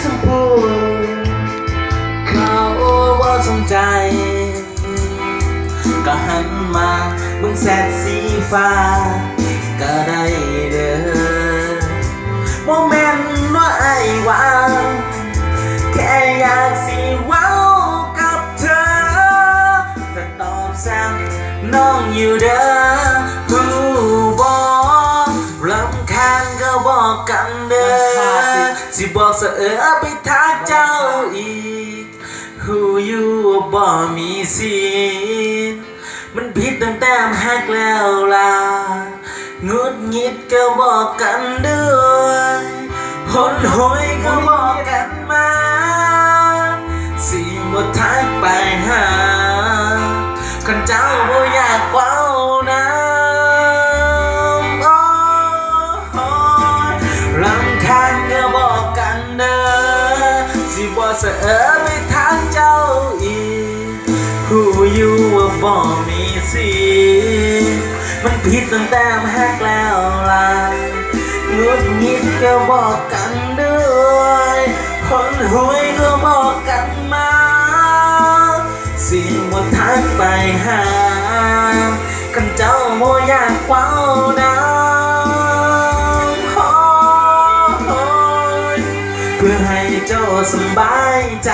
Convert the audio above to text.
สมพูเขาว่าสนใจก็หันมามึงแสดสีฟ้าก็ได้เด้อโมเมนต์ว่าไอ้ว่าแค่อยากสิเว้ากับเธอแต่ตอบซ้ำน้องอยู่เด้อหูบอกรำคาญก็บอกกันเด้อสิบอกเสอไปทักเจ้าอีกหูอยู่บ่มีสิทธิ์มันผิดตั้งแต่หักแล้วล่ะงุดหงิดก็บอกกันด้วยหนหวยก็บอกกันมาสิบ่ทักไปหาคันเจ้าบ่อยากเว้าน้ำโอ้ยรำคาญก็บอกกันเด้อสิบ่เสอไปทางเจ้าอีกหูอยู่ว่าบ่มีสิทธิ์มันผิดตั้งแต่หักแล้วล่ะงุดหงิดก็บอกกันด้วยหนหวยก็บอกกันมาสิ่งบ่ทักไปหาคันเจ้าบ่อยากเว้าน้ำเพื่อให้เจ้าสบายใจ